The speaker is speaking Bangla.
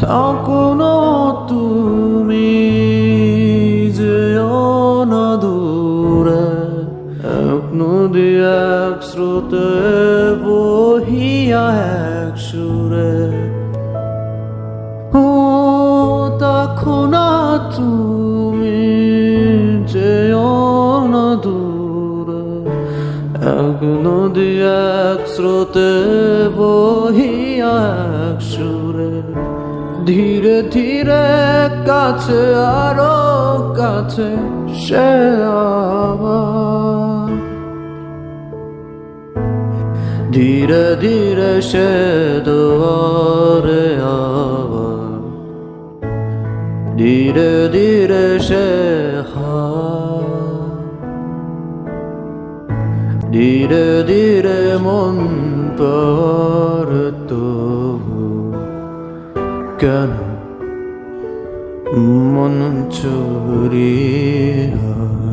থাকো না তুমি যেও না দূরে, এক নদী এক স্রোতে বহিয়া এক সুরে। ও থাকো না তুমি যেও না দূরে, এক নদী এক স্রোতে বহিয়া এক সুরে। ধীরে ধীরে কাছে আরো কাছে সে আবার, ধীরে ধীরে সে দুয়ারে আবার, ধীরে ধীরে সে হার, ধীরে ধীরে মন পর তবু কেন মন চুরি হয়।